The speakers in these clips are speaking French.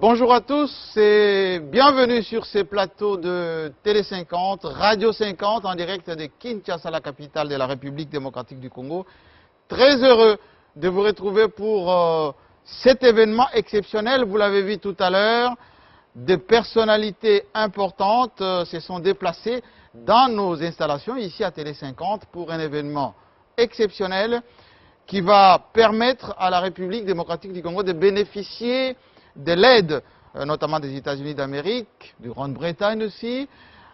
Bonjour à tous et bienvenue sur ces plateaux de Télé 50, Radio 50 en direct de Kinshasa, la capitale de la République démocratique du Congo. Très heureux de vous retrouver pour cet événement exceptionnel. Vous l'avez vu tout à l'heure, des personnalités importantes se sont déplacées dans nos installations ici à Télé 50 pour un événement exceptionnel qui va permettre à la République démocratique du Congo de bénéficier de l'aide, notamment des États-Unis d'Amérique, du Grande-Bretagne aussi,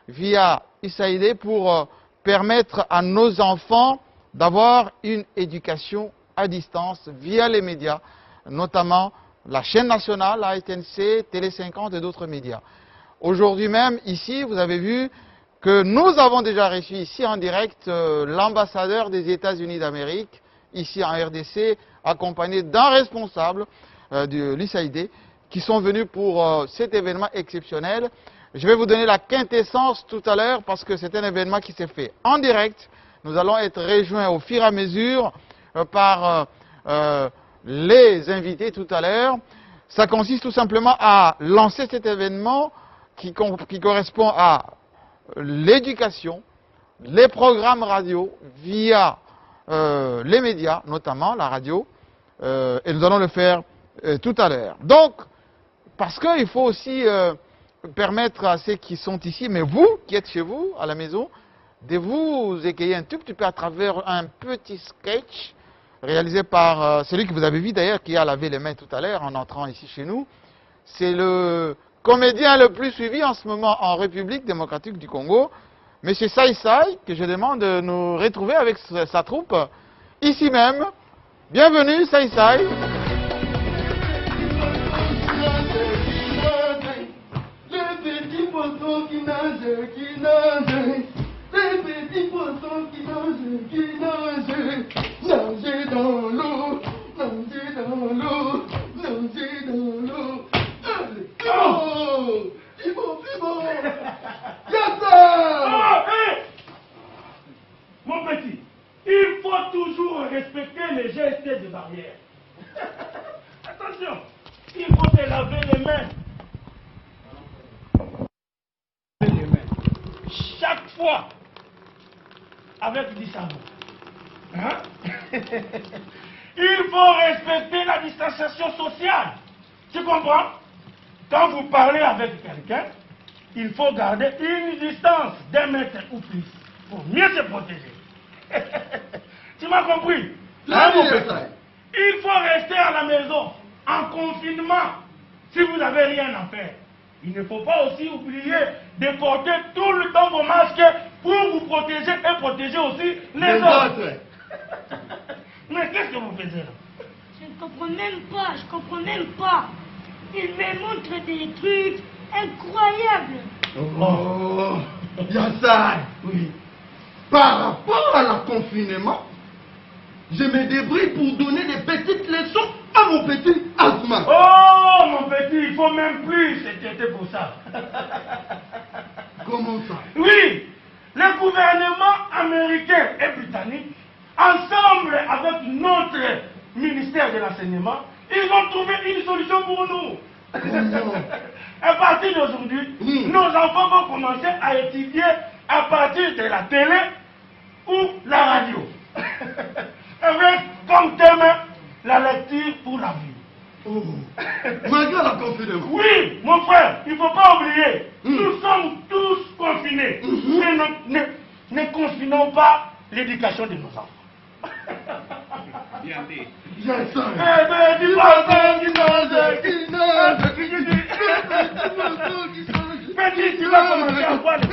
via USAID pour permettre à nos enfants d'avoir une éducation à distance via les médias, notamment la chaîne nationale, la ATNC, Télé 50 et d'autres médias. Aujourd'hui même, ici, vous avez vu que nous avons déjà reçu ici en direct l'ambassadeur des États-Unis d'Amérique, ici en RDC, accompagné d'un responsable de l'USAID, qui sont venus pour cet événement exceptionnel. Je vais vous donner la quintessence tout à l'heure parce que c'est un événement qui s'est fait en direct. Nous allons être rejoints au fur et à mesure par les invités tout à l'heure. Ça consiste tout simplement à lancer cet événement qui correspond à l'éducation, les programmes radio via les médias, notamment la radio, et nous allons le faire tout à l'heure. Donc, parce qu'il faut aussi permettre à ceux qui sont ici, mais vous qui êtes chez vous, à la maison, de vous égayer un tout petit peu à travers un petit sketch réalisé par celui que vous avez vu d'ailleurs, qui a lavé les mains tout à l'heure en entrant ici chez nous. C'est le comédien le plus suivi en ce moment en République démocratique du Congo, M. Sai Sai, que je demande de nous retrouver avec sa troupe, ici même. Bienvenue Sai Sai. Qui nage, les petits poissons qui nagent dans l'eau, nager dans l'eau, nager dans l'eau. Oh, Fibo, Yassa! Oh, hey! Mon petit, il faut toujours respecter les gestes de barrière. Attention, il faut se laver les mains. Chaque fois avec du savon. Hein? Il faut respecter la distanciation sociale. Tu comprends? Quand vous parlez avec quelqu'un, il faut garder une distance d'1 mètre ou plus pour mieux se protéger. Tu m'as compris? Hein, mon petit? Il faut rester à la maison en confinement si vous n'avez rien à faire. Il ne faut pas aussi oublier de porter tout le temps vos masques pour vous protéger et protéger aussi les autres. Mais qu'est-ce que vous faites là? Je ne comprends même pas. Il me montre des trucs incroyables. Oh, Yassa! Oui. Par rapport à la confinement, je me débrouille pour donner des petites leçons à mon petit Asma. Oh, mon petit, il faut même plus s'inquiéter pour ça. Comment ça? Oui, le gouvernement américain et britannique, ensemble avec notre ministère de l'enseignement, ils ont trouvé une solution pour nous. À partir d'aujourd'hui, nos enfants vont commencer à étudier à partir de la télé ou la radio. Avec comme thème la lecture pour la vie. Oh. Malgré la confinement. Oui, mon frère, il ne faut pas oublier. Nous sommes tous confinés. Mais ne confinons pas l'éducation de nos enfants. Bien dit. Petit, tu vas commencer à voir les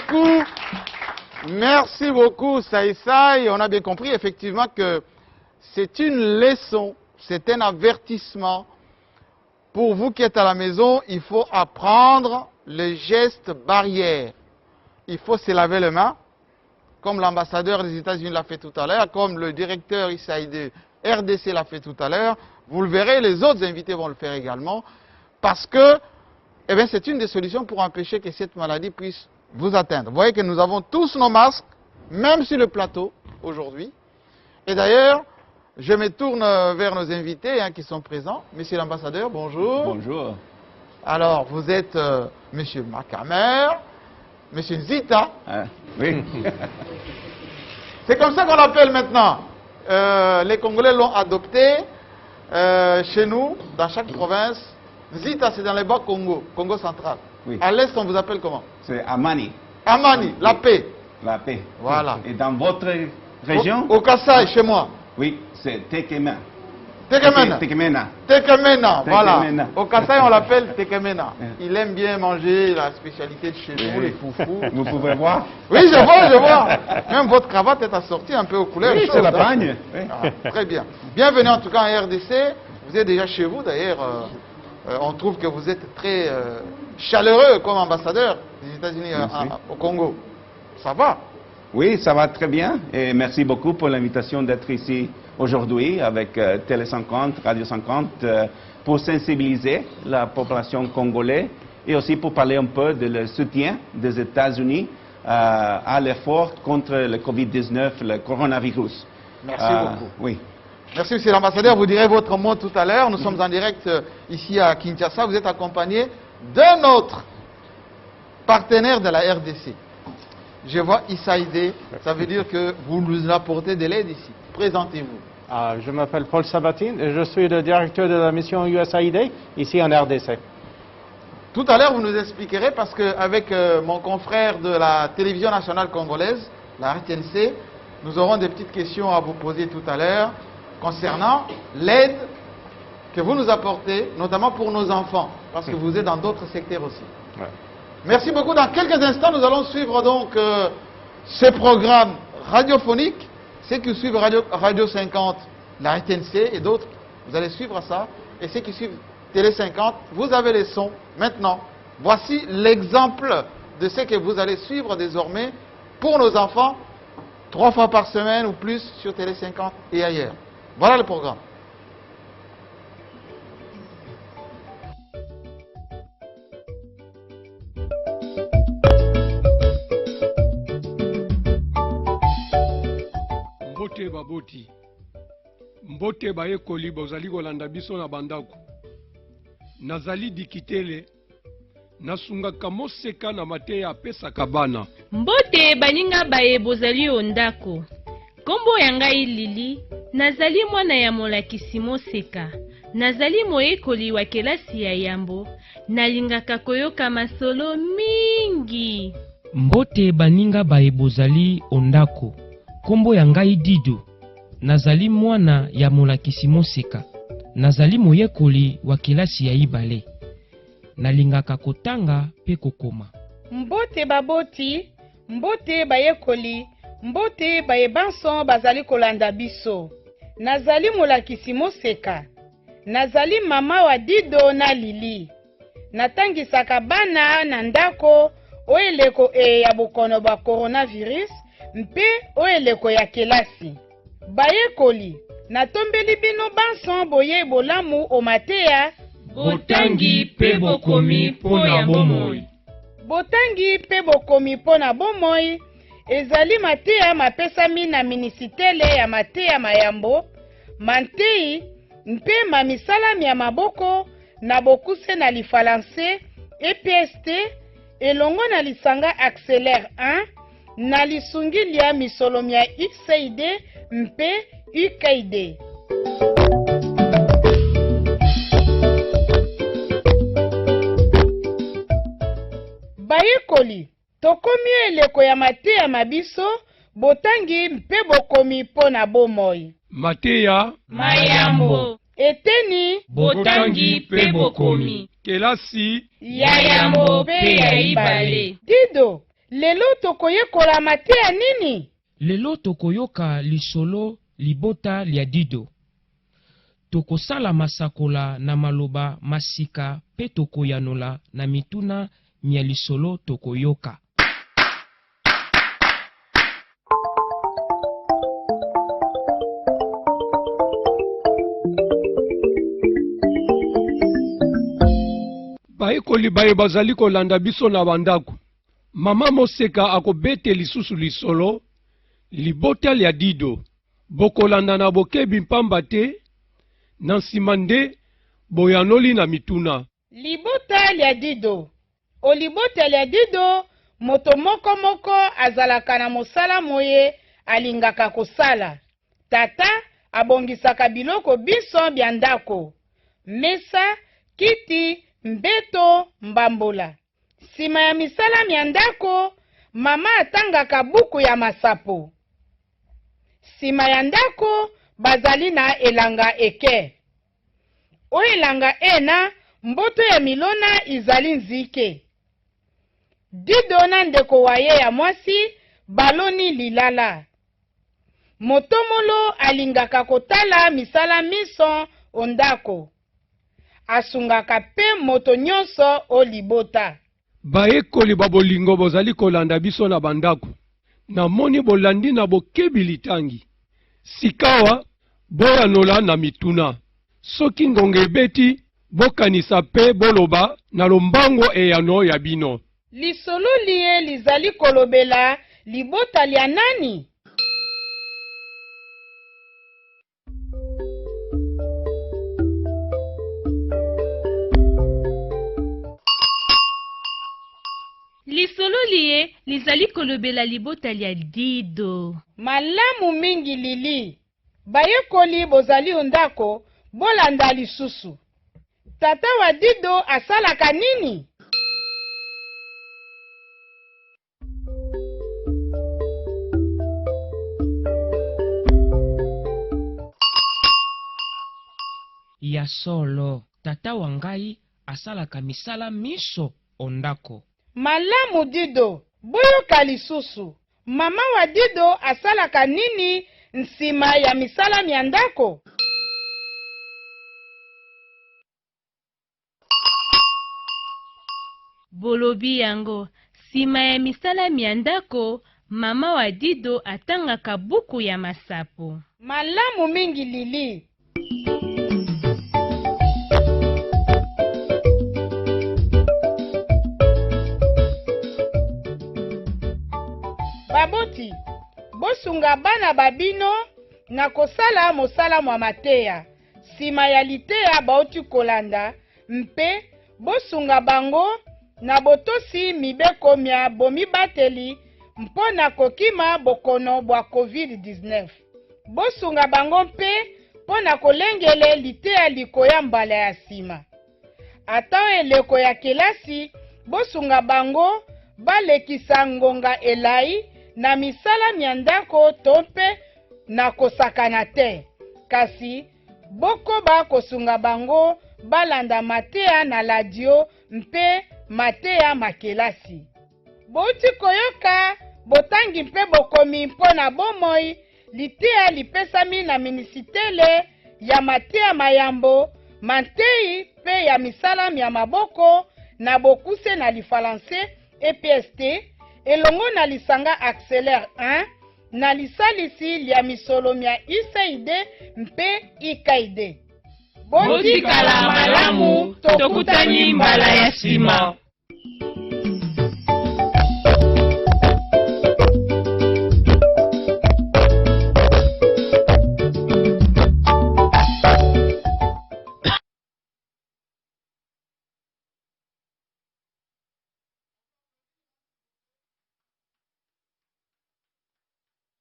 cours. Merci beaucoup Sai Sai. On a bien compris effectivement que c'est une leçon, c'est un avertissement. Pour vous qui êtes à la maison, il faut apprendre les gestes barrières. Il faut se laver les mains, comme l'ambassadeur des États-Unis l'a fait tout à l'heure, comme le directeur USAID RDC l'a fait tout à l'heure. Vous le verrez, les autres invités vont le faire également, parce que c'est une des solutions pour empêcher que cette maladie puisse vous atteindre. Vous voyez que nous avons tous nos masques, même sur le plateau aujourd'hui. Et d'ailleurs, je me tourne vers nos invités qui sont présents. Monsieur l'ambassadeur, bonjour. Bonjour. Alors, vous êtes Monsieur Makamer, Monsieur Nzita. Oui. C'est comme ça qu'on l'appelle maintenant. Les Congolais l'ont adopté chez nous, dans chaque province. Nzita, c'est dans les bas Congo, Congo central. Oui. À l'est, on vous appelle comment? C'est Amani. Amani, la paix. La paix. Voilà. Et dans votre région? Au Kassai, chez moi. Oui, c'est Tekemena. Tekemena. Tekemena. Tekemena, voilà. Tekemena. Au Kassai, on l'appelle Tekemena. Il aime bien manger la spécialité de chez nous, les foufous. Vous pouvez voir? Oui, je vois, je vois. Même votre cravate est assortie un peu aux couleurs. Oui, c'est la bagne. Oui. Ah, très bien. Bienvenue en tout cas en RDC. Vous êtes déjà chez vous, d'ailleurs. On trouve que vous êtes très chaleureux comme ambassadeur des États-Unis au Congo. Ça va? Oui, ça va très bien. Et merci beaucoup pour l'invitation d'être ici aujourd'hui avec Télé 50, Radio 50, pour sensibiliser la population congolaise et aussi pour parler un peu de le soutien des États-Unis à l'effort contre le Covid-19, le coronavirus. Merci beaucoup. Oui. Merci, monsieur l'ambassadeur. Vous direz votre mot tout à l'heure. Nous sommes en direct ici à Kinshasa. Vous êtes accompagné d'un autre partenaire de la RDC. Je vois Issaïdé. Ça veut dire que vous nous apportez de l'aide ici. Présentez-vous. Je m'appelle Paul Sabatine et je suis le directeur de la mission USAID ici en RDC. Tout à l'heure, vous nous expliquerez parce qu'avec mon confrère de la télévision nationale congolaise, la RTNC, nous aurons des petites questions à vous poser tout à l'heure concernant l'aide que vous nous apportez, notamment pour nos enfants, parce que vous êtes dans d'autres secteurs aussi. Ouais. Merci beaucoup. Dans quelques instants, nous allons suivre donc ce programme radiophonique, ceux qui suivent Radio 50, la RTNC et d'autres, vous allez suivre ça. Et ceux qui suivent Télé 50, vous avez les sons maintenant. Voici l'exemple de ce que vous allez suivre désormais pour nos enfants, 3 fois par semaine ou plus sur Télé 50 et ailleurs. Voilà le programme. Mbote baboti. Mbote baye koli bozali kolanda biso na bandako. Nazali dikitele. Nasungaka moseka na mateya apesaka bana. Mbote baninga baye bozali ondako. Kombo ya ngai Lili, nazali mwana ya molakisi moseka. Nazali moyekoli wa kelasi ya yambo. Nalingaka koyoka masolo mingi. Mbote baninga baye bozali ondako. Kombo ya ngai Dido. Nazali mwana ya molakisi moseka. Nazali moyekoli wa kelasi ya ibale. Nalingaka kotanga pe kokoma. Mbote baboti, mbote bayekoli, mbote bayebanso bazali kolanda biso. Nazali molakisi moseka. Nazali mama wa Dido na Lili. Natangisaka bana na ndako oyeleko ya bokono ba coronavirus mpe oyeleko ya kelasi. Bayekoli, natombeli bino banso boye bolamu o mateya. Botangi pe bokomi pona bomoi. Botangi pe bokomi pona bomoi. Ezali mateya mapesami na minisitele ya mateya mayambo. Mantei mpe mamisala ya maboko na bokuse na lifalanse EPST elongo na lisanga Accélère 1 na lisungi ya misolomi ya USAID mpe UKAID. Bayekoli, tokomi eleko ya mateya mabiso, botangi mpe bokomi pona bomoi. Mateya Mayambo. Eteni Botangi pe bokomi. kelasi Ya yambo pe ya ibale. Dido, lelo tokoyekola mateya nini? Lelo tokoyoka lisolo libota lia Dido. Tokosala masakola na maloba masika pe tokoyanola na mituna mia lisolo tokoyoka. bayekoli baye bazali kolanda biso na bandako. Mama moseka akobete lisusu lisolo libota lia Dido. bokolanda na bokebi mpamba te, na nsima nde boyanoli na mituna. Libota lya dido. Olibota lya dido, moto moko moko azalaka na mosala moye alingaka kosala. Tata abongisaka biloko biso bya ndako. Mesa, kiti, mbeto, mbambola. Sima ya misala mya ndako, mama atangaka buku ya masapo. Sima ya ndako, bazali na elanga eke. O elanga ena, mboto ya milona izali nzike. Dido na ndeko waye ya mwasi, baloni lilala. Motomolo alingaka kotala misala miso ondako. Asungaka pe moto nyonso o libota. Bayekoli babolingo bozali kolanda biso na bandako. Na moni bolandi na bokebi litangi. Sikawa, boyanola na mituna. Soki ngonga ebeti, bokanisa pe boloba na lombango eyano ya bino. Lisolo liye lizali kolobela libota lya nani? Lisolo liye lizali kolobela libota lya dido. Malamu mingi lili. Bayekoli bozali ondako, bolanda lisusu. Tata wa dido asalaka nini? Ya solo, tata wangai asalaka misala miso ondako. Malamu dido, boyoka lisusu. Mama wa dido asalaka nini nsima ya misala mya ndako? Bolobi yango, sima ya misala mya ndako, mama wa dido atangaka buku ya masapo. Malamu mingi lili. Baboti, bosunga bana babino na kosala mosala mwa mateya. Sima ya liteya bauti kolanda, mpe bosunga bango na botosi mibeko mya bomibateli mpo na kokima bokono bwa COVID-19. Bosunga bango mpe mpo na kolengele liteya likoya mbala ya sima. Ata eleko ya kelasi, bosunga bango balekisa ngonga elai na misala mya ndako to mpe na kosakana te. Kasi bokoba kosunga bango balanda mateya na ladio mpe mateya makelasi. Bouti koyoka botangi mpe bokomi mpo na bomoi liteya lipesami na minisitele ya mateya mayambo, matei pe ya misala mya maboko na bokuse na lifalanse EPST elongo na lisanga Accélère 1 na lisalisi lya misolo mya USAID mpe IKAID. Botikala malamu tokutani mbala ya sima.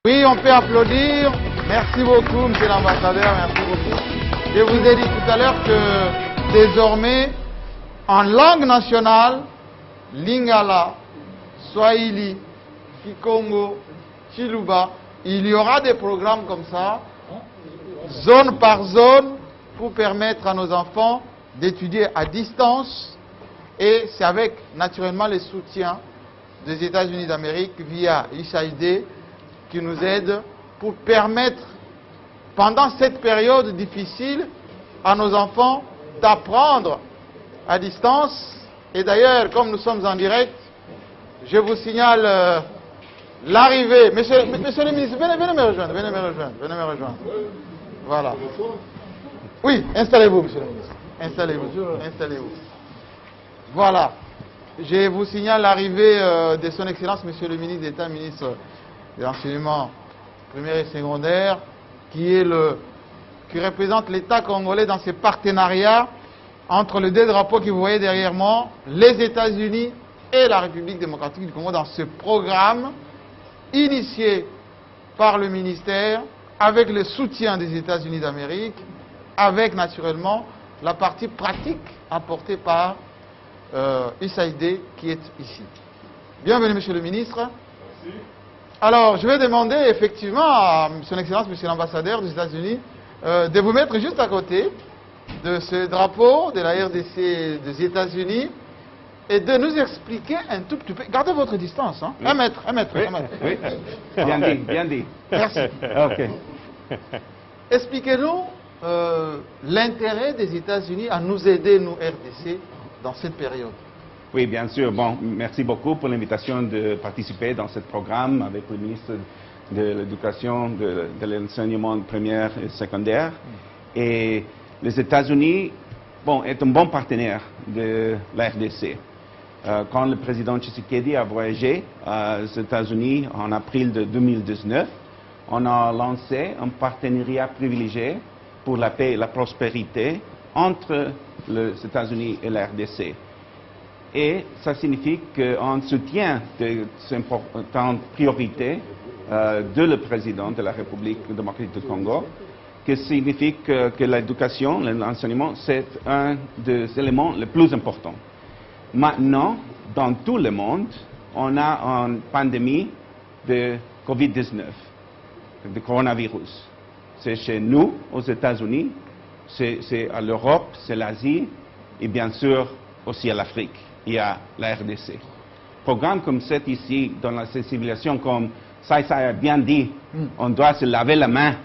Oui, on peut applaudir. Merci beaucoup, monsieur l'ambassadeur, merci beaucoup. Je vous ai dit tout à l'heure que désormais, en langue nationale, Lingala, Swahili, Kikongo, Chiluba, il y aura des programmes comme ça, zone par zone, pour permettre à nos enfants d'étudier à distance. Et c'est avec naturellement le soutien des États-Unis d'Amérique via USAID qui nous aide pour permettre, pendant cette période difficile, à nos enfants d'apprendre à distance. Et d'ailleurs, comme nous sommes en direct, je vous signale l'arrivée. Monsieur le ministre, venez me rejoindre, Voilà. Oui, installez-vous, monsieur le ministre. Installez-vous. Voilà. Je vous signale l'arrivée de son Excellence, monsieur le ministre d'État, ministre de l'enseignement primaire et secondaire, qui représente l'État congolais dans ces partenariats entre les deux drapeaux que vous voyez derrière moi, les États-Unis et la République démocratique du Congo, dans ce programme initié par le ministère avec le soutien des États-Unis d'Amérique, avec naturellement la partie pratique apportée par USAID qui est ici. Bienvenue, Monsieur le Ministre. Merci. Alors, je vais demander effectivement à Son Excellence, Monsieur l'Ambassadeur des États-Unis, de vous mettre juste à côté de ce drapeau de la RDC des États-Unis et de nous expliquer un tout petit peu. Gardez votre distance, hein. Oui. Un mètre. Oui, bien dit, bien dit. Merci. Ok. Expliquez-nous l'intérêt des États-Unis à nous aider, nous, RDC, dans cette période. Oui, bien sûr. Bon, merci beaucoup pour l'invitation de participer dans ce programme avec le ministre de l'Éducation, de l'enseignement primaire et secondaire. Et les États-Unis, bon, est un bon partenaire de la RDC. Quand le président Tshisekedi a voyagé aux États-Unis en avril de 2019, on a lancé un partenariat privilégié pour la paix et la prospérité entre les États-Unis et la RDC. Et ça signifie qu'on soutient de ces importantes priorités de le président de la République démocratique du Congo, qui signifie que l'éducation, l'enseignement, c'est un des éléments les plus importants. Maintenant, dans tout le monde, on a une pandémie de Covid-19, de coronavirus. C'est chez nous, aux États-Unis, c'est à l'Europe, c'est l'Asie et bien sûr aussi à l'Afrique. Il y a la RDC. Programme comme cet ici, dans la sensibilisation, comme ça a bien dit, on doit se laver la main,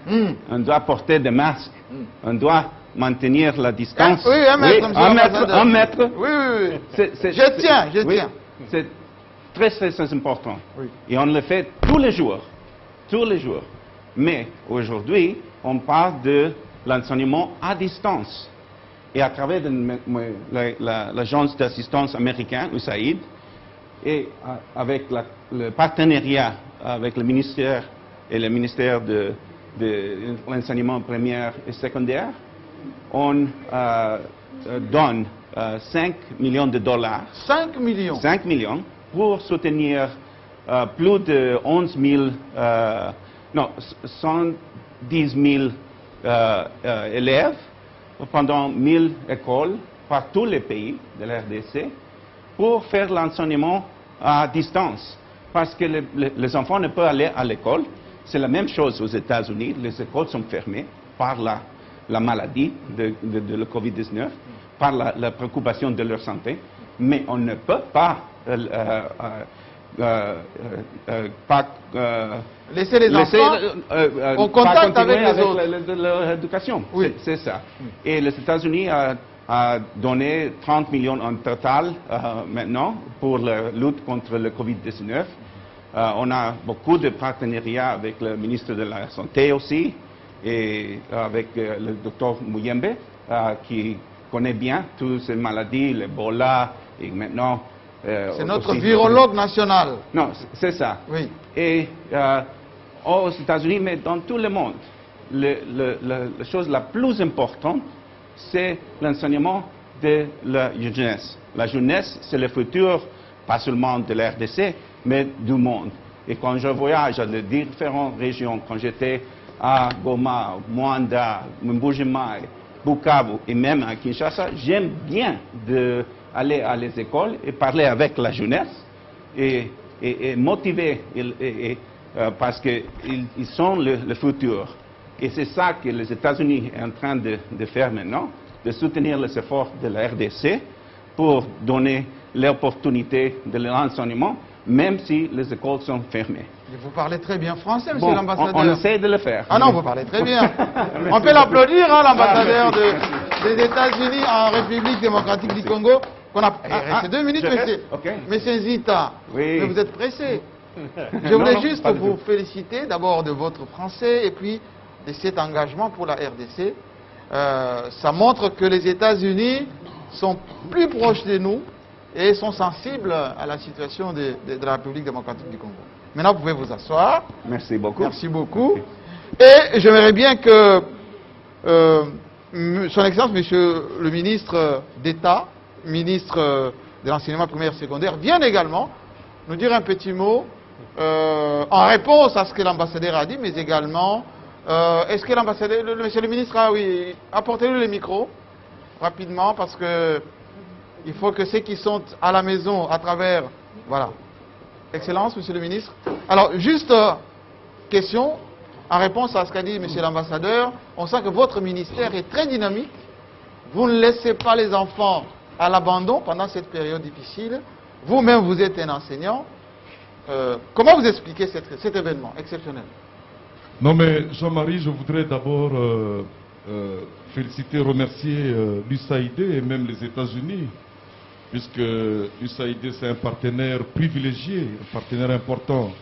on doit porter des masques, on doit maintenir la distance. Oui, un mètre, un mètre. Oui. Je tiens. C'est très important. Oui. Et on le fait tous les jours. Mais aujourd'hui, on parle de l'enseignement à distance. Et à travers l'agence d'assistance américaine, USAID, et avec le partenariat avec le ministère et le ministère de l'enseignement primaire et secondaire, on donne 5 millions de dollars. 5 millions 5 millions pour soutenir plus de 110 000 élèves pendant 1000 écoles par tous les pays de la RDC pour faire l'enseignement à distance. Parce que les enfants ne peuvent aller à l'école. C'est la même chose aux États-Unis. Les écoles sont fermées par la maladie de la COVID-19, par la préoccupation de leur santé. Mais on ne peut pas laisser les enfants en contact avec les autres. L'éducation, oui. C'est ça. Et les États-Unis a donné 30 millions en total maintenant pour la lutte contre le Covid-19. On a beaucoup de partenariats avec le ministre de la Santé aussi, et avec le docteur Muyembe, qui connaît bien toutes ces maladies, l'Ebola, et maintenant... c'est notre virologue national. Non, c'est ça. Oui. Et aux États-Unis, mais dans tout le monde, la chose la plus importante, c'est l'enseignement de la jeunesse. La jeunesse, c'est le futur, pas seulement de la RDC, mais du monde. Et quand je voyage dans les différentes régions, quand j'étais à Goma, Mwanda, Mbuji-Mayi, Bukavu et même à Kinshasa, j'aime bien aller à les écoles et parler avec la jeunesse et motiver parce qu'ils sont le futur. Et c'est ça que les États-Unis sont en train de faire maintenant, de soutenir les efforts de la RDC pour donner l'opportunité de l'enseignement, même si les écoles sont fermées. Et vous parlez très bien français, monsieur l'ambassadeur. On essaie de le faire. Ah non, vous parlez très bien. On peut l'applaudir, hein, l'ambassadeur des États-Unis en République démocratique du Congo. C'est 2 minutes, monsieur Zita. Oui. Mais vous êtes pressé. Je voulais juste vous féliciter d'abord de votre français et puis de cet engagement pour la RDC. Ça montre que les États-Unis sont plus proches de nous et sont sensibles à la situation de la République démocratique du Congo. Maintenant, vous pouvez vous asseoir. Merci beaucoup. Merci beaucoup. Et j'aimerais bien que son Excellence, Monsieur le ministre d'État, ministre de l'enseignement primaire et secondaire, vienne également nous dire un petit mot en réponse à ce que l'ambassadeur a dit, mais également, est-ce que l'ambassadeur, Monsieur le ministre, oui, apportez-lui le micro rapidement, parce que il faut que ceux qui sont à la maison, à travers, voilà. Excellence, Monsieur le ministre. Alors, juste question, en réponse à ce qu'a dit Monsieur l'ambassadeur, on sent que votre ministère est très dynamique. Vous ne laissez pas les enfants à l'abandon pendant cette période difficile. Vous-même, vous êtes un enseignant. Comment vous expliquez cet événement exceptionnel? Non mais Jean-Marie, je voudrais d'abord féliciter, remercier l'USAID et même les États-Unis, puisque l'USAID c'est un partenaire privilégié, un partenaire important,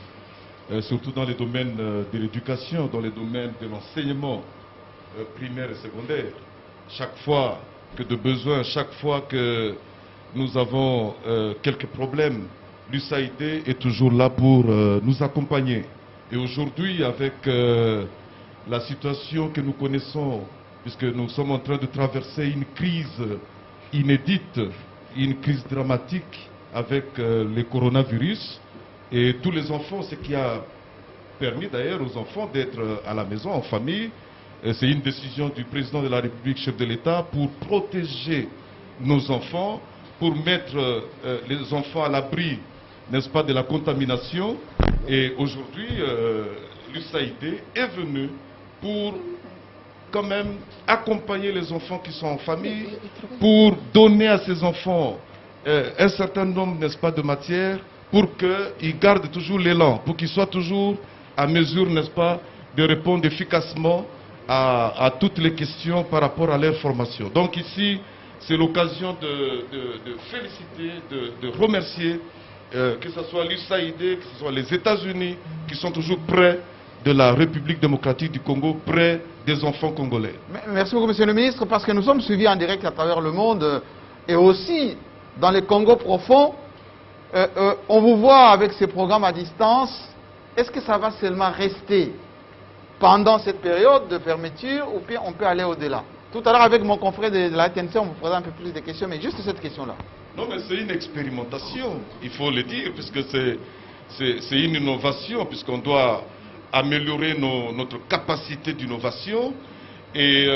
surtout dans les domaines de l'éducation, dans les domaines de l'enseignement primaire et secondaire. Chaque fois que de besoin, chaque fois que nous avons quelques problèmes, l'USAID est toujours là pour nous accompagner. Et aujourd'hui, avec la situation que nous connaissons, puisque nous sommes en train de traverser une crise inédite, une crise dramatique avec le coronavirus, et tous les enfants, ce qui a permis d'ailleurs aux enfants d'être à la maison, en famille, c'est une décision du président de la République, chef de l'État, pour protéger nos enfants, pour mettre les enfants à l'abri, n'est-ce pas, de la contamination. Et aujourd'hui, l'USAID est venu pour quand même accompagner les enfants qui sont en famille, pour donner à ces enfants un certain nombre, n'est-ce pas, de matières, pour qu'ils gardent toujours l'élan, pour qu'ils soient toujours à mesure, n'est-ce pas, de répondre efficacement à toutes les questions par rapport à leur formation. Donc ici, c'est l'occasion de féliciter, de remercier, que ce soit l'USAID, que ce soit les États-Unis, qui sont toujours près de la République démocratique du Congo, près des enfants congolais. Merci beaucoup, Monsieur le ministre, parce que nous sommes suivis en direct à travers le monde, et aussi dans les Congos profonds. On vous voit avec ces programmes à distance. Est-ce que ça va seulement rester pendant cette période de fermeture, ou bien on peut aller au-delà? Tout à l'heure, avec mon confrère de la TNC, on vous posait un peu plus de questions, mais juste cette question-là. Non, mais c'est une expérimentation, il faut le dire, puisque c'est une innovation, puisqu'on doit améliorer notre capacité d'innovation. Et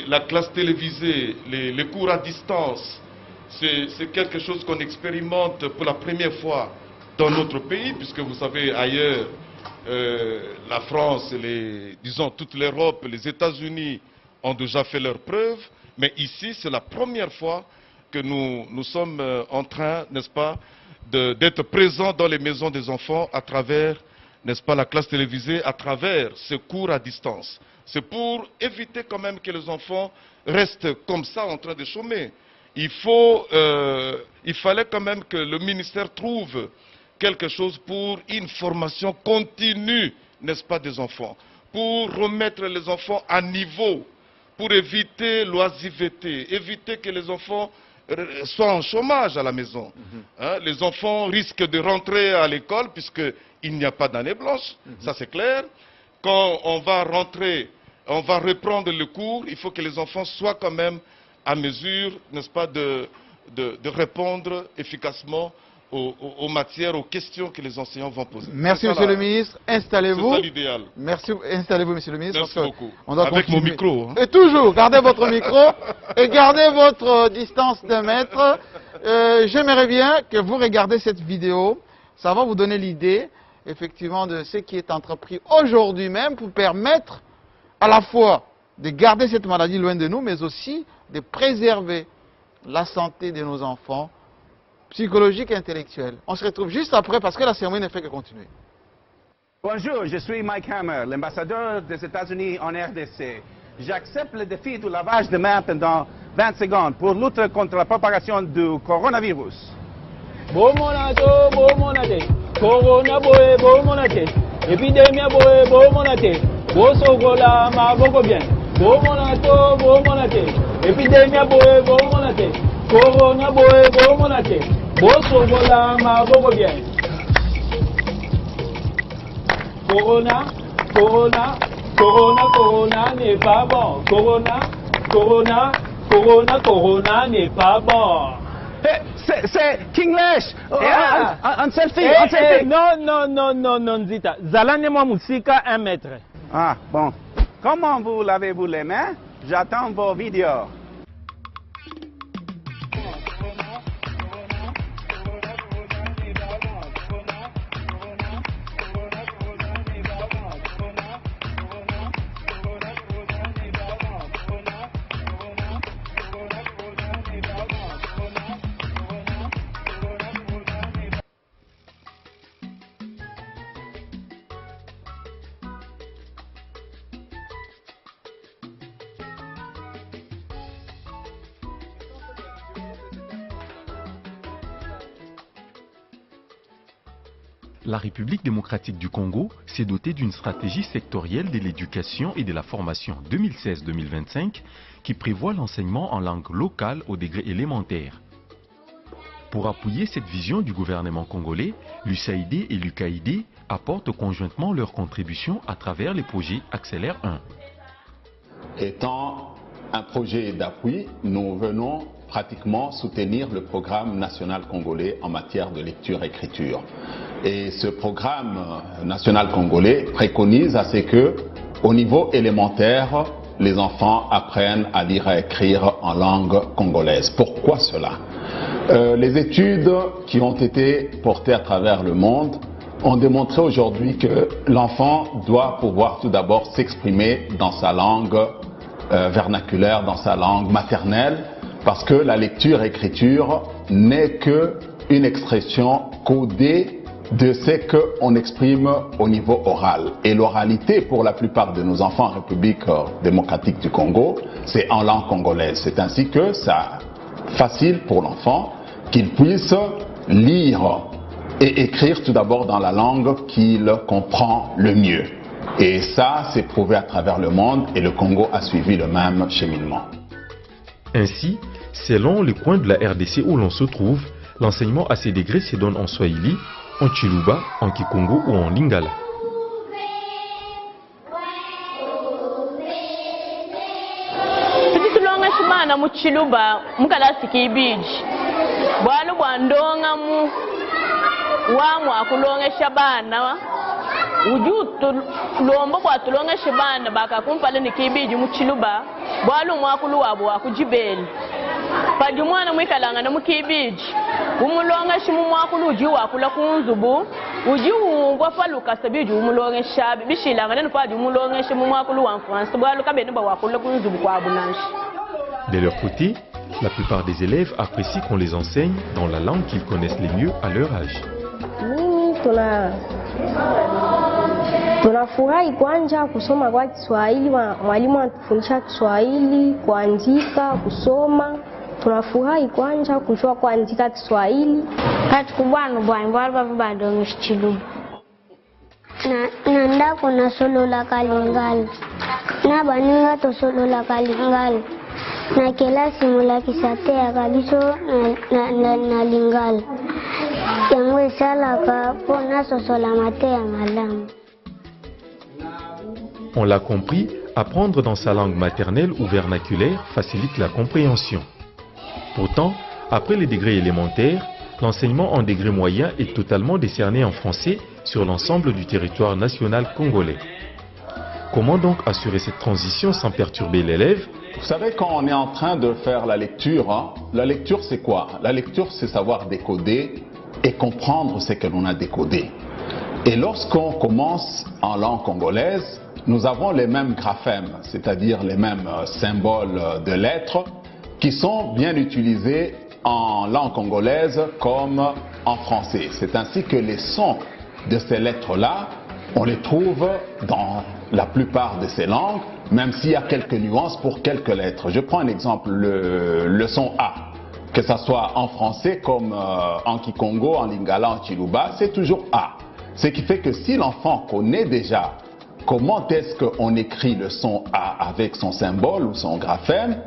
la classe télévisée, les cours à distance, c'est quelque chose qu'on expérimente pour la première fois dans notre pays, puisque vous savez, ailleurs, la France, disons toute l'Europe, les États-Unis ont déjà fait leurs preuves, mais ici, c'est la première fois que nous sommes en train, n'est-ce pas, d'être présents dans les maisons des enfants à travers, n'est-ce pas, la classe télévisée, à travers ce cours à distance. C'est pour éviter quand même que les enfants restent comme ça en train de chômer. Il fallait quand même que le ministère trouve quelque chose pour une formation continue, n'est-ce pas, des enfants, pour remettre les enfants à niveau, pour éviter l'oisiveté, éviter que les enfants soient en chômage à la maison. Hein, les enfants risquent de rentrer à l'école puisqu'il n'y a pas d'année blanche, ça c'est clair. Quand on va rentrer, on va reprendre le cours, il faut que les enfants soient quand même à mesure, n'est-ce pas, de répondre efficacement aux matières, aux questions que les enseignants vont poser. Merci, Monsieur le ministre. Installez-vous. C'est ça l'idéal. Merci. Installez-vous, Monsieur le ministre. Merci beaucoup. On doit avec continuer. mon micro. Hein. Et toujours, gardez votre micro et gardez votre distance d'un mètre. J'aimerais bien que vous regardiez cette vidéo. Ça va vous donner l'idée, effectivement, de ce qui est entrepris aujourd'hui même pour permettre à la fois de garder cette maladie loin de nous, mais aussi de préserver la santé de nos enfants, psychologique et intellectuelle. On se retrouve juste après parce que la cérémonie ne fait que continuer. Bonjour, je suis Mike Hammer, l'ambassadeur des États-Unis en RDC. J'accepte le défi du lavage de mains pendant 20 secondes pour lutter contre la propagation du coronavirus. Corona boy, bomonate. Epidemia boy, bomonate. Bosogola maboko bien. Bomonato, bomonate. Epidemia boy, bomonate. Corona boy, bomonate. Bosogola maboko bien. Corona, Corona, Corona n'est pas bon. Corona, Corona, Corona, Corona n'est pas bon. C'est Kinglish. Un selfie, un selfie. Non, Zita. Zalane moi musika 1 mètre. Ah, bon. Comment vous lavez-vous les mains? J'attends vos vidéos. La République démocratique du Congo s'est dotée d'une stratégie sectorielle de l'éducation et de la formation 2016-2025 qui prévoit l'enseignement en langue locale au degré élémentaire. Pour appuyer cette vision du gouvernement congolais, l'USAID et l'UKAID apportent conjointement leur contribution à travers les projets Accélère 1. Étant un projet d'appui, nous venons pratiquement soutenir le programme national congolais en matière de lecture-écriture. Et ce programme national congolais préconise à ce que, au niveau élémentaire, les enfants apprennent à lire et à écrire en langue congolaise. Pourquoi cela? Les études qui ont été portées à travers le monde ont démontré aujourd'hui que l'enfant doit pouvoir tout d'abord s'exprimer dans sa langue vernaculaire, dans sa langue maternelle, parce que la lecture-écriture n'est qu'une expression codée de ce qu'on exprime au niveau oral. Et l'oralité, pour la plupart de nos enfants en République démocratique du Congo, c'est en langue congolaise. C'est ainsi que c'est facile pour l'enfant qu'il puisse lire et écrire tout d'abord dans la langue qu'il comprend le mieux. Et ça, c'est prouvé à travers le monde et le Congo a suivi le même cheminement. Ainsi, selon le coin de la RDC où l'on se trouve, l'enseignement à ces degrés se donne en Swahili, en Chiluba, en Kikongo ou en Lingala. Mwana mu Chiluba mukalasi kibiji bwalu bwandonga mu wamwe akulongesha bana ujutu lombo kwatulongesha bana bakakumpale ni kibiji mu Chiluba bwalu mwakulu wabo wakujibeli padi mwana mwikalanga na mukibiji umulongesha mu mwakulu uji wakula kunzubu uji ungwa faluka sabiji umulongesha bishilanga nenu padi umulongesha mu mwakulu wa France bwalu kabene ba wakula kunzubu kwa abunashi. De leur côté, la plupart des élèves apprécient qu'on les enseigne dans la langue qu'ils connaissent le mieux à leur âge. Tunafurahi kwanza kusoma kwa Kiswahili, mwalimu anatufundisha Kiswahili, kuandika, kusoma. Tunafurahi kwanza kujua kuandika Kiswahili. Kati kubwano bwangu bali badonga Chiluba. Na ndako na solo la Kalingala. Na baninga to solo la Kalingala. Na kelasi mula kisate ya kabiso na Lingala. Yamwe sala ka pona sosola mate ya malamu. On l'a compris, apprendre dans sa langue maternelle ou vernaculaire facilite la compréhension. Pourtant, après les degrés élémentaires, l'enseignement en degré moyen est totalement décerné en français sur l'ensemble du territoire national congolais. Comment donc assurer cette transition sans perturber l'élève? Vous savez, quand on est en train de faire la lecture c'est quoi? La lecture, c'est savoir décoder et comprendre ce que l'on a décodé. Et lorsqu'on commence en langue congolaise, nous avons les mêmes graphèmes, c'est-à-dire les mêmes symboles de lettres qui sont bien utilisés en langue congolaise comme en français. C'est ainsi que les sons de ces lettres-là, on les trouve dans la plupart de ces langues, même s'il y a quelques nuances pour quelques lettres. Je prends un exemple, le son A, que ce soit en français comme en Kikongo, en Lingala, en Chiluba, c'est toujours A. Ce qui fait que si l'enfant connaît déjà comment est-ce qu'on écrit le son A avec son symbole ou son graphème,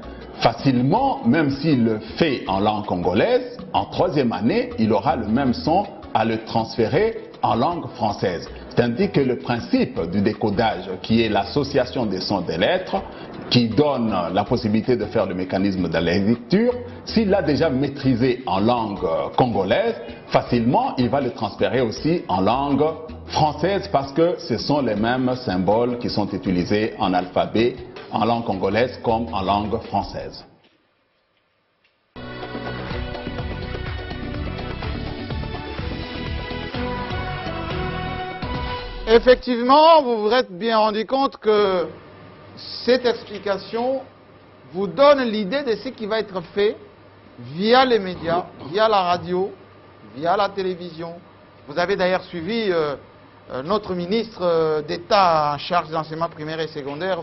facilement, même s'il le fait en langue congolaise, en troisième année, il aura le même son à le transférer en langue française. Tandis que le principe du décodage, qui est l'association des sons des lettres, qui donne la possibilité de faire le mécanisme de la lecture, s'il l'a déjà maîtrisé en langue congolaise, facilement il va le transférer aussi en langue française parce que ce sont les mêmes symboles qui sont utilisés en alphabet, en langue congolaise comme en langue française. Effectivement, vous vous êtes bien rendu compte que cette explication vous donne l'idée de ce qui va être fait via les médias, via la radio, via la télévision. Vous avez d'ailleurs suivi notre ministre d'État en charge de l'enseignement primaire et secondaire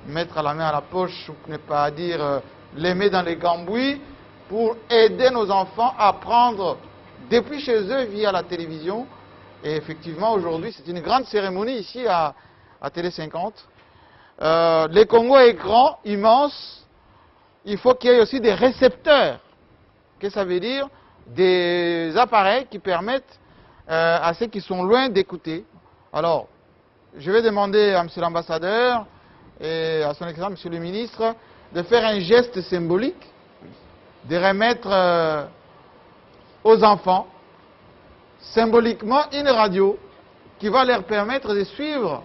mettre la main à la poche, pour ne pas dire les mains dans les gambouis, pour aider nos enfants à apprendre depuis chez eux via la télévision. Et effectivement, aujourd'hui, c'est une grande cérémonie ici à Télé 50. Le Congo est grand, immense. Il faut qu'il y ait aussi des récepteurs. Qu'est-ce que ça veut dire? Des appareils qui permettent à ceux qui sont loin d'écouter. Alors, je vais demander à M. l'ambassadeur et à son excellence, M. le ministre, de faire un geste symbolique, de remettre aux enfants symboliquement une radio qui va leur permettre de suivre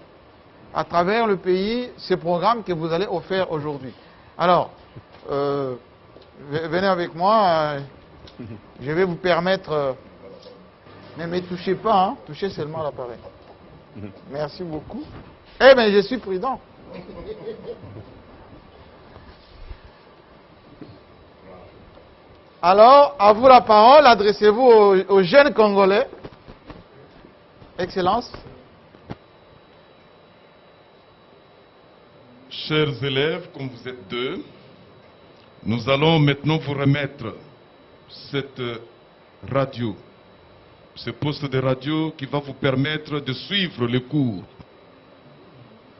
à travers le pays ce programme que vous allez offrir aujourd'hui. Alors, venez avec moi, je vais vous permettre, ne me touchez pas, hein, touchez seulement l'appareil. Merci beaucoup. Eh bien, je suis prudent. Alors, à vous la parole, adressez-vous aux jeunes Congolais. Excellence. Chers élèves, comme vous êtes deux, nous allons maintenant vous remettre cette radio, ce poste de radio qui va vous permettre de suivre les cours.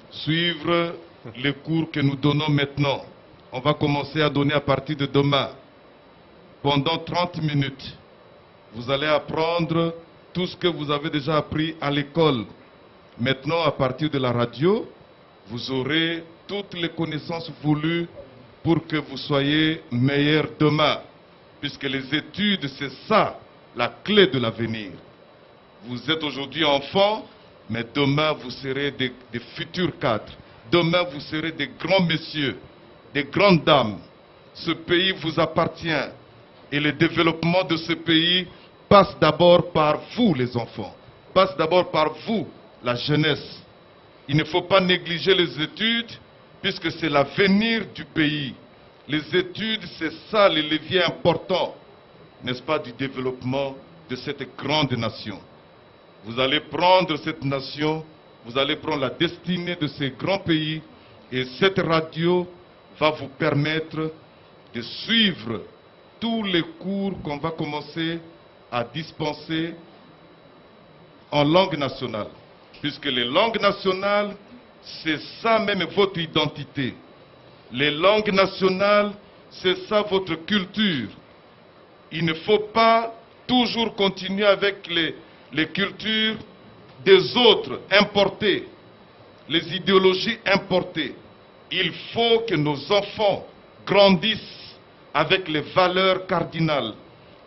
Suivre les cours que nous donnons maintenant. On va commencer à donner à partir de demain. Pendant 30 minutes, vous allez apprendre tout ce que vous avez déjà appris à l'école. Maintenant, à partir de la radio, vous aurez toutes les connaissances voulues pour que vous soyez meilleurs demain. Puisque les études, c'est ça, la clé de l'avenir. Vous êtes aujourd'hui enfants, mais demain, vous serez des futurs cadres. Demain, vous serez des grands messieurs, des grandes dames. Ce pays vous appartient. Et le développement de ce pays passe d'abord par vous, les enfants. Passe d'abord par vous, la jeunesse. Il ne faut pas négliger les études, puisque c'est l'avenir du pays. Les études, c'est ça le levier important, n'est-ce pas, du développement de cette grande nation. Vous allez prendre cette nation, vous allez prendre la destinée de ce grand pays, et cette radio va vous permettre de suivre tous les cours qu'on va commencer à dispenser en langue nationale. Puisque les langues nationales, c'est ça même votre identité. Les langues nationales, c'est ça votre culture. Il ne faut pas toujours continuer avec les cultures des autres, importées, les idéologies importées. Il faut que nos enfants grandissent avec les valeurs cardinales,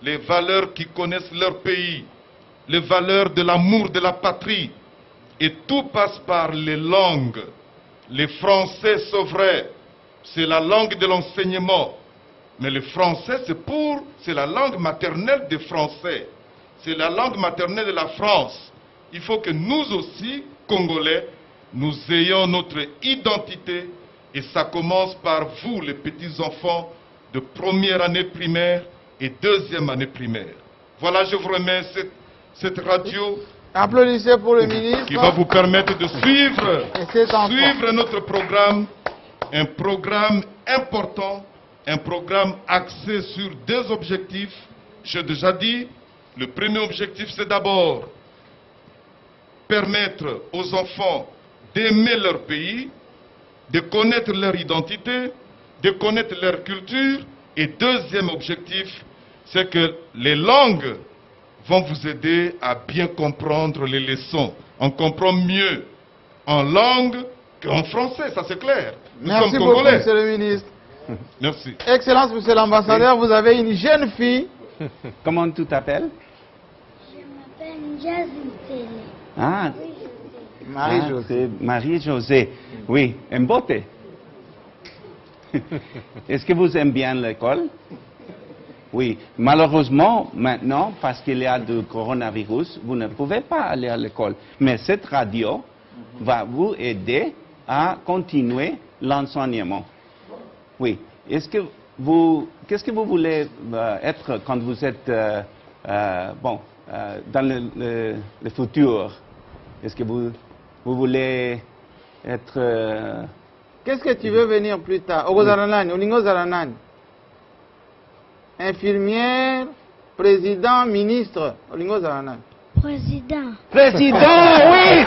les valeurs qui connaissent leur pays, les valeurs de l'amour de la patrie. Et tout passe par les langues. Les Français, c'est vrai, c'est la langue de l'enseignement. Mais le français, c'est la langue maternelle des Français. C'est la langue maternelle de la France. Il faut que nous aussi, Congolais, nous ayons notre identité. Et ça commence par vous, les petits-enfants, de première année primaire et deuxième année primaire. Voilà, je vous remets cette radio. Applaudissez pour le ministre. Qui va vous permettre de suivre notre programme. Un programme important, un programme axé sur deux objectifs. J'ai déjà dit, le premier objectif, c'est d'abord permettre aux enfants d'aimer leur pays, de connaître leur identité, de connaître leur culture. Et deuxième objectif, c'est que les langues vont vous aider à bien comprendre les leçons, On comprend mieux en langue qu'en français, ça c'est clair. Nous Merci sommes beaucoup, Congolais. monsieur le ministre. Merci. Excellence, monsieur l'ambassadeur, vous avez une jeune fille. Comment tu t'appelles? Je m'appelle Jazzy Télé. Ah, Marie-Josée. Marie-Josée. Oui, Mbote. Est-ce que vous aimez bien l'école? Oui. Malheureusement, maintenant, parce qu'il y a du coronavirus, vous ne pouvez pas aller à l'école. Mais cette radio va vous aider à continuer l'enseignement. Oui. Qu'est-ce que vous voulez être quand vous êtes dans le futur? Est-ce que vous voulez être... Qu'est-ce que tu veux venir plus tard? Ogozaranani, Olingo Zaranani. Infirmière, président, ministre. Olingo Zaranani. Président. Président, oui.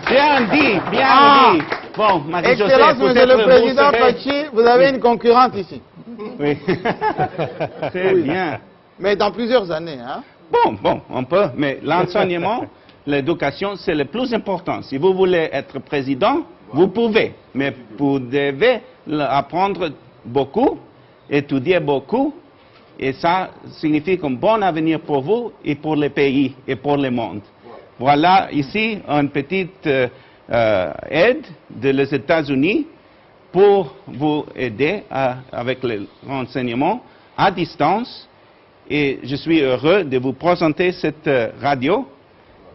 Bien dit, bien dit. Bon, Marie-Josée, Excellence, monsieur le président serez... Pachi, vous avez une concurrente ici. Oui. Très bien. Mais dans plusieurs années, hein? Bon, on peut. Mais l'enseignement, l'éducation, c'est le plus important. Si vous voulez être président, vous pouvez. Mais vous devez apprendre beaucoup, étudier beaucoup. Et ça signifie un bon avenir pour vous et pour le pays et pour le monde. Voilà ici une petite aide des États-Unis pour vous aider avec l'enseignement à distance. Et je suis heureux de vous présenter cette radio.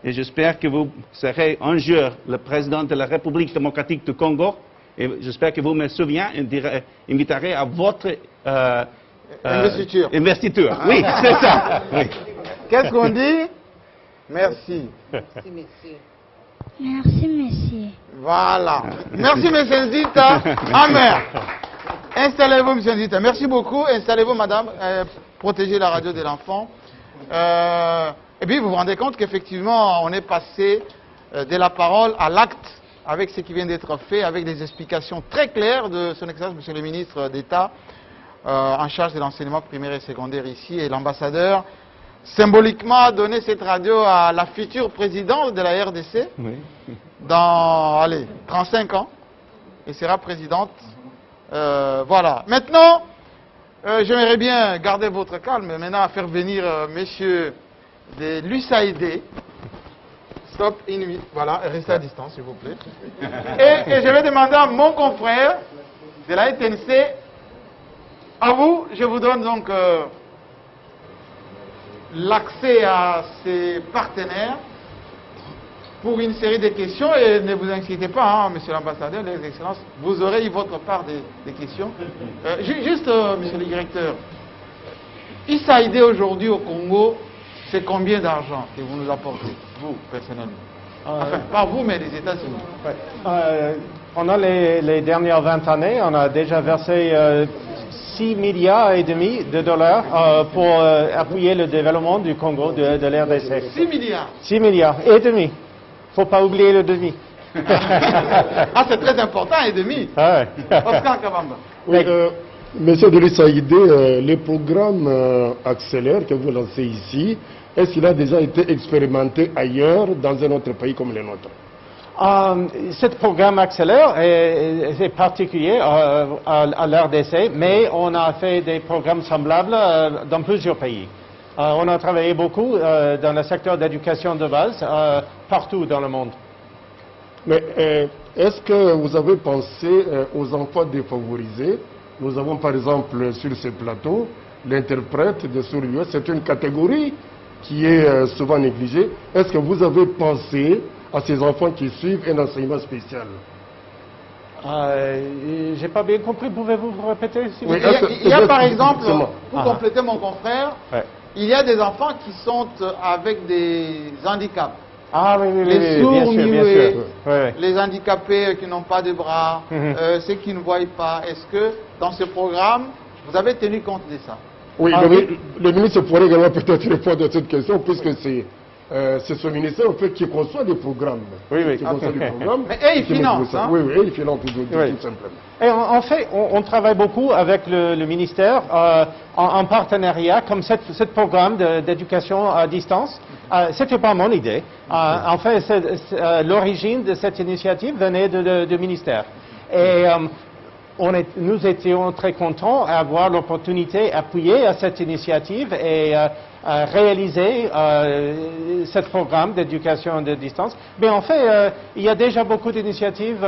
Et j'espère que vous serez un jour le président de la République démocratique du Congo. Et j'espère que vous me inviterez à votre... investiture. Oui, c'est ça. Oui. Qu'est-ce qu'on dit? Merci. Merci, monsieur. Merci, monsieur. Voilà. Merci, monsieur Nzita. Amen. Installez-vous, monsieur Nzita. Merci beaucoup. Installez-vous, madame. Protégez la radio de l'enfant. Et puis, vous vous rendez compte qu'effectivement, on est passé de la parole à l'acte avec ce qui vient d'être fait, avec des explications très claires de son Excellence, monsieur le ministre d'État, en charge de l'enseignement primaire et secondaire ici, et l'ambassadeur symboliquement a donné cette radio à la future présidente de la RDC dans 35 ans, et sera présidente. Voilà. Maintenant, j'aimerais bien garder votre calme, mais maintenant à faire venir messieurs de l'USAID. Stop, inuit. Voilà, restez à distance s'il vous plaît. Et je vais demander à mon confrère de la TNC. À vous, je vous donne donc l'accès à ces partenaires pour une série de questions. Et ne vous inquiétez pas, hein, monsieur l'ambassadeur, les excellences, vous aurez eu votre part des questions. Juste, monsieur le directeur, USAID aujourd'hui au Congo, c'est combien d'argent que vous nous apportez, vous, personnellement? Enfin, pas vous, mais les États-Unis. Pendant les dernières 20 années, on a déjà versé 6 milliards et demi de dollars pour appuyer le développement du Congo, de l'RDC. 6 milliards 6 milliards et demi. Il ne faut pas oublier le demi. Ah, c'est très important, et demi. Ah ouais. Oscar Kabamba. Oui, monsieur de l'USAID, le programme Accélère que vous lancez ici, est-ce qu'il a déjà été expérimenté ailleurs, dans un autre pays comme le nôtre? Ce programme Accélère est particulier à l'RDC, mais on a fait des programmes semblables dans plusieurs pays. On a travaillé beaucoup dans le secteur d'éducation de base, partout dans le monde. Mais est-ce que vous avez pensé aux enfants défavorisés? Nous avons par exemple sur ce plateau l'interprète de sourds-muets, c'est une catégorie qui est souvent négligée. Est-ce que vous avez pensé à ces enfants qui suivent un enseignement spécial? J'ai pas bien compris, pouvez-vous vous répéter s'il vous Oui, plaît? il y a par exemple, pour compléter mon confrère, il y a des enfants qui sont avec des handicaps. Ah oui, les sourds, bien sûr. Les handicapés qui n'ont pas de bras, ceux qui ne voient pas. Est-ce que dans ce programme, vous avez tenu compte de ça? Oui, le ministre pourrait également peut-être répondre à cette question, puisque c'est c'est ce ministère en fait, qui conçoit des programmes. Oui, oui. Qui conçoit des programmes. Mais ils financent, hein? Oui, oui, ils financent tout simplement. Et en fait, on travaille beaucoup avec le ministère en partenariat, comme ce programme d'éducation à distance. C'était pas mon idée. En fait, l'origine de cette initiative venait du ministère. Et nous étions très contents d'avoir l'opportunité d'appuyer à cette initiative et réaliser ce programme d'éducation à distance. Mais en fait, il y a déjà beaucoup d'initiatives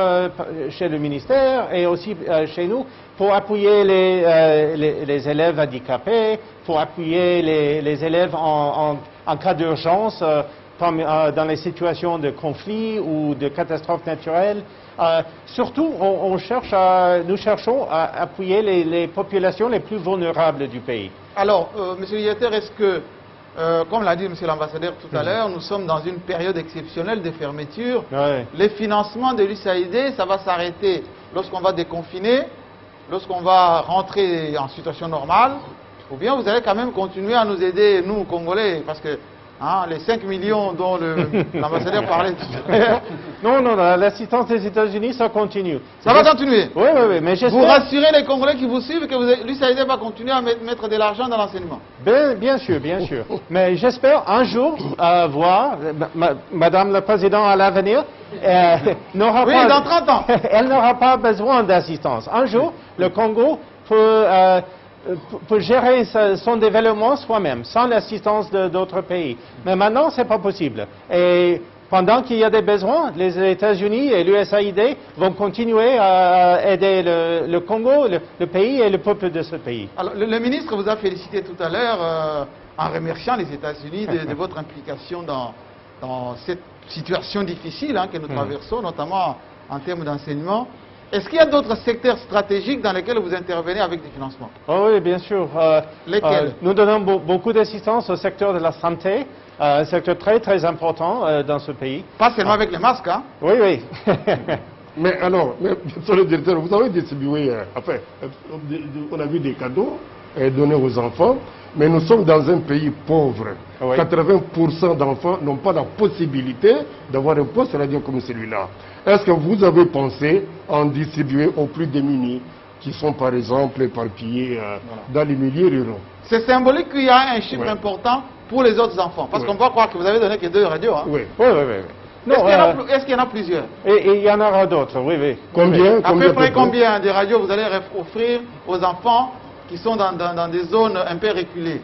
chez le ministère et aussi chez nous pour appuyer les élèves handicapés, pour appuyer les élèves en cas d'urgence, dans les situations de conflit ou de catastrophes naturelles. Surtout, nous cherchons à appuyer les populations les plus vulnérables du pays. Alors, Monsieur Yeter, est-ce que, comme l'a dit Monsieur l'ambassadeur tout à l'heure, nous sommes dans une période exceptionnelle de fermeture. Ouais. Les financements de l'USAID, ça va s'arrêter lorsqu'on va déconfiner, lorsqu'on va rentrer en situation normale, ou bien vous allez quand même continuer à nous aider, nous, Congolais, parce que les 5 millions dont l'ambassadeur parlait tout à l'heure. Non, l'assistance des États-Unis, ça continue. Ça va continuer? Oui, mais j'espère... Vous rassurez les Congolais qui vous suivent que l'USAID va continuer à mettre de l'argent dans l'enseignement? Bien sûr. Mais j'espère un jour voir Madame la Présidente à l'avenir n'aura oui, pas... dans 30 ans. Elle n'aura pas besoin d'assistance. Un jour, le Congo peut gérer son développement soi-même, sans l'assistance d'autres pays. Mais maintenant, ce n'est pas possible. Et pendant qu'il y a des besoins, les États-Unis et l'USAID vont continuer à aider le Congo, le pays et le peuple de ce pays. Alors, le ministre vous a félicité tout à l'heure en remerciant les États-Unis de votre implication dans cette situation difficile que nous traversons, notamment en termes d'enseignement. Est-ce qu'il y a d'autres secteurs stratégiques dans lesquels vous intervenez avec des financements? Oh oui, bien sûr. Lesquels? Nous donnons beaucoup d'assistance au secteur de la santé, un secteur très important dans ce pays. Pas seulement avec les masques, hein? Oui. Mais alors, monsieur le directeur, vous avez distribué, on a vu des cadeaux donnés aux enfants, mais nous sommes dans un pays pauvre. Oui. 80% d'enfants n'ont pas la possibilité d'avoir un poste radio comme celui-là. Est-ce que vous avez pensé en distribuer aux plus démunis qui sont par exemple éparpillés dans les milieux ruraux? C'est symbolique qu'il y a un chiffre important pour les autres enfants, parce qu'on va croire que vous avez donné que 2 radios. Hein? Oui. Est-ce qu'il y en a plusieurs? Et il y en aura d'autres, oui. Combien? À peu près combien de radios vous allez offrir aux enfants qui sont dans des zones un peu reculées?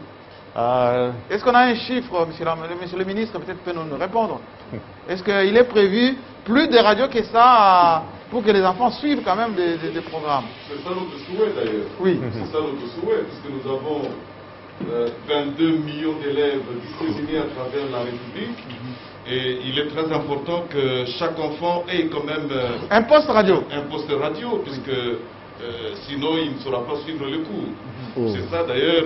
Est-ce qu'on a un chiffre, monsieur le ministre, peut-être peut nous répondre? Est-ce qu'il est prévu plus de radios que ça pour que les enfants suivent quand même des programmes? C'est ça notre souhait d'ailleurs. Oui. C'est ça notre souhait, puisque nous avons 22 millions d'élèves disséminés à travers la République. Et il est très important que chaque enfant ait quand même un poste radio. Un poste radio, puisque sinon il ne saura pas suivre le cours. C'est ça d'ailleurs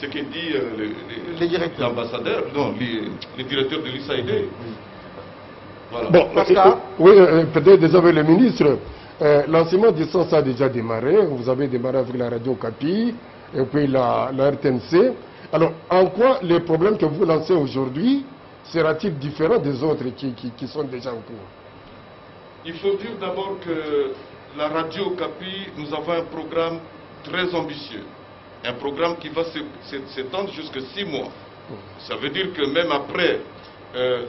ce que dit l'ambassadeur, non, les directeurs de l'USAID. Voilà. Bon, peut-être déjà avec le ministre, l'enseignement à distance a déjà démarré. Vous avez démarré avec la radio Capi et puis la RTNC. Alors, en quoi les problèmes que vous lancez aujourd'hui sera-t-il différent des autres qui sont déjà en cours? Il faut dire d'abord que la radio Capi, nous avons un programme très ambitieux. Un programme qui va s'étendre jusqu'à 6 mois. Ça veut dire que même après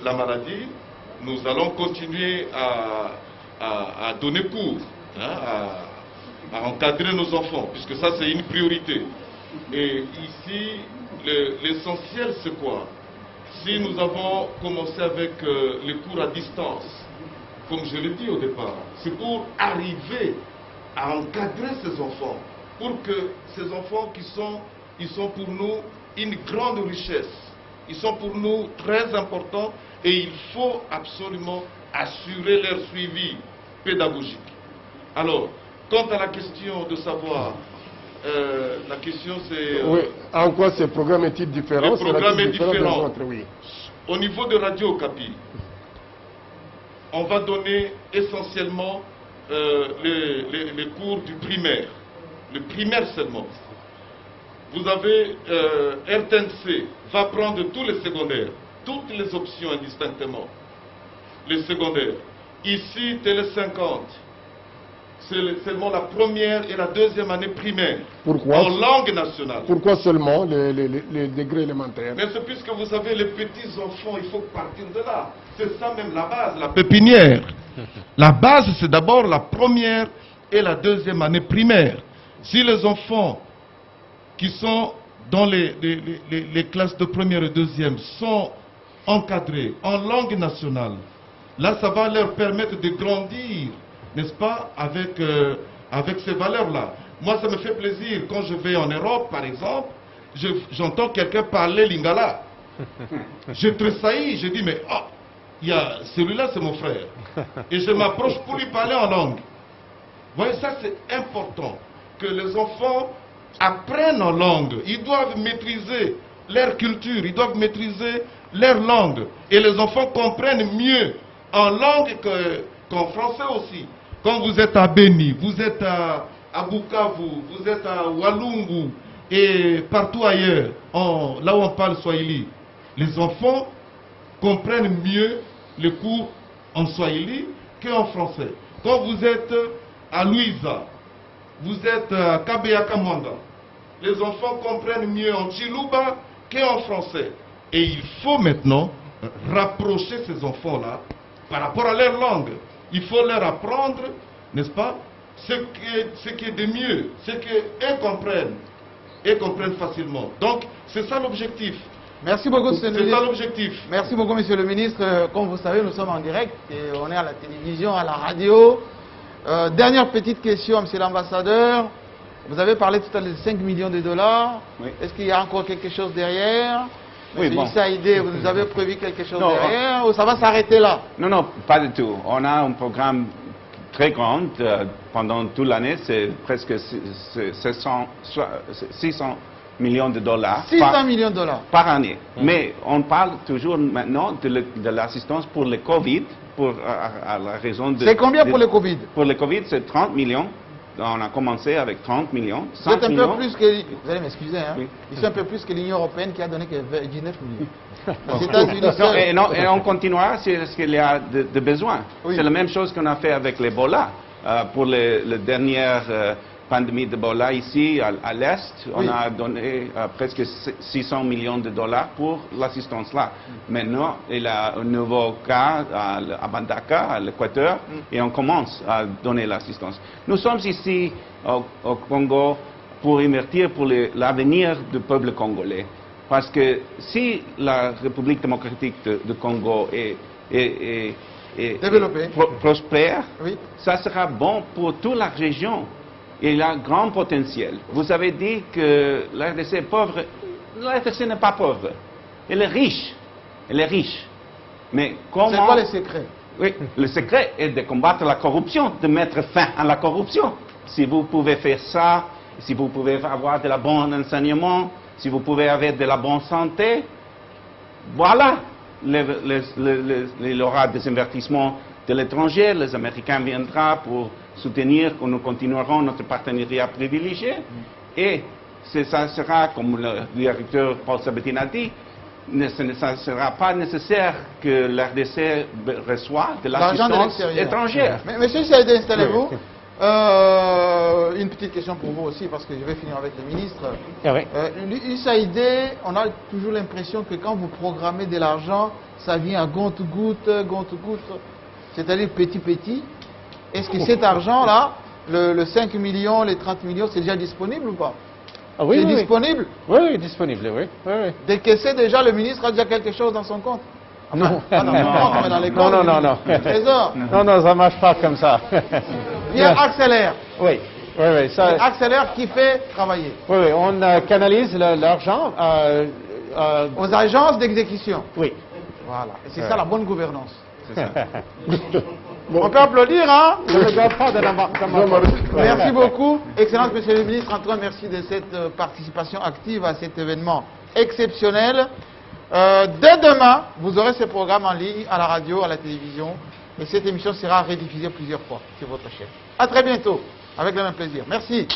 la maladie, nous allons continuer à donner cours, à encadrer nos enfants, puisque ça c'est une priorité. Et ici, l'essentiel c'est quoi? Si nous avons commencé avec les cours à distance, comme je l'ai dit au départ, c'est pour arriver à encadrer ces enfants, pour que ces enfants ils sont pour nous une grande richesse, ils sont pour nous très importants et il faut absolument assurer leur suivi pédagogique. Alors, quant à la question de savoir, la question c'est... oui, en quoi ce programme est-il différent? Le programme est différent. Oui. Au niveau de Radio Capi, on va donner essentiellement les cours du primaire. Le primaire seulement. vous avez RTNC, va prendre tous les secondaires, toutes les options indistinctement, les secondaires. Ici, Télé 50, c'est seulement la première et la deuxième année primaire. Pourquoi? En langue nationale. Pourquoi seulement les degrés élémentaires? Mais c'est puisque vous avez les petits enfants, il faut partir de là. C'est ça même la base, la pépinière. La base, c'est d'abord la première et la deuxième année primaire. Si les enfants qui sont dans les classes de première et deuxième sont encadrés en langue nationale, là, ça va leur permettre de grandir, n'est-ce pas, avec ces valeurs-là. Moi, ça me fait plaisir, quand je vais en Europe, par exemple, j'entends quelqu'un parler lingala. Je tressaillis, je dis, mais celui-là, c'est mon frère. Et je m'approche pour lui parler en langue. Vous voyez, ça, c'est important, que les enfants apprennent en langue. Ils doivent maîtriser leur culture, ils doivent maîtriser leur langue. Et les enfants comprennent mieux en langue qu'en français aussi. Quand vous êtes à Beni, vous êtes à Bukavu, vous êtes à Walungu et partout ailleurs, là où on parle Swahili, les enfants comprennent mieux les cours en Swahili qu'en français. Quand vous êtes à Louisa, vous êtes à Kabeyakamwanda, les enfants comprennent mieux en Chiluba qu'en français. Et il faut maintenant rapprocher ces enfants-là par rapport à leur langue. Il faut leur apprendre, n'est-ce pas, ce qui est de mieux, ce qu'eux comprennent, et comprennent facilement. Donc, c'est ça l'objectif. Merci beaucoup, monsieur le ministre. C'est ça l'objectif. Merci beaucoup, monsieur le ministre. Comme vous savez, nous sommes en direct et on est à la télévision, à la radio. Dernière petite question, monsieur l'ambassadeur. Vous avez parlé tout à l'heure de 5 millions de dollars. Oui. Est-ce qu'il y a encore quelque chose derrière? Oui, bon. Vous nous avez prévu quelque chose derrière ou ça va s'arrêter là? Non, non, pas du tout. On a un programme très grand pendant toute l'année. C'est presque 600 millions de dollars. 600 millions de dollars par année. Mais on parle toujours maintenant de l'assistance pour le Covid, à la raison de... C'est combien pour le Covid? Pour le Covid, c'est 30 millions. On a commencé avec 30 millions. Vous êtes un peu plus que... Vous allez m'excuser, hein? Oui. Ils sont un peu plus que l'Union européenne qui a donné que 19 millions. Les États-Unis... Et on continuera si qu'il y a de besoin. Oui. C'est la même chose qu'on a fait avec l'Ebola. Pour la dernière pandémie d'Ebola ici, à l'Est, on a donné presque 600 millions de dollars pour l'assistance là. Maintenant, il y a un nouveau cas à Bandaka, à l'Équateur, et on commence à donner l'assistance. Nous sommes ici au Congo pour investir pour l'avenir du peuple congolais. Parce que si la République démocratique du Congo est développée, prospère, ça sera bon pour toute la région. Il a un grand potentiel. Vous avez dit que la RDC est pauvre. La RDC n'est pas pauvre. Elle est riche. Elle est riche. Mais comment... C'est quoi le secret? Oui, le secret est de combattre la corruption, de mettre fin à la corruption. Si vous pouvez faire ça, si vous pouvez avoir de la bonne enseignement, si vous pouvez avoir de la bonne santé, voilà, il y aura des investissements de l'étranger, les Américains viendront pour soutenir que nous continuerons notre partenariat privilégié. Et ça sera, comme le directeur Paul Sabatini a dit, ce ne sera pas nécessaire que l'RDC reçoive de l'assistance étrangère. Mais monsieur Saïdé, installez-vous. Une petite question pour vous aussi, parce que je vais finir avec le ministre. USAID, on a toujours l'impression que quand vous programmez de l'argent, ça vient à goutte-goutte, c'est-à-dire petit. Est-ce que cet argent-là, le 5 millions, les 30 millions, c'est déjà disponible ou pas? Oui, c'est disponible? Oui, disponible, oui. Décaissé déjà, le ministre a déjà quelque chose dans son compte? Non. Dans les comptes, non. Trésor. Non, ça ne marche pas comme ça. Bien accélère. Oui. Ça... Accélère qui fait travailler. Oui, on canalise l'argent aux agences d'exécution. Oui. Voilà. Et c'est ça la bonne gouvernance. C'est ça. On peut applaudir, hein? Merci beaucoup. Excellence, monsieur le ministre. En tout cas, merci de cette participation active à cet événement exceptionnel. Dès demain, vous aurez ce programme en ligne, à la radio, à la télévision. Et cette émission sera rediffusée plusieurs fois sur votre chaîne. À très bientôt, avec le même plaisir. Merci.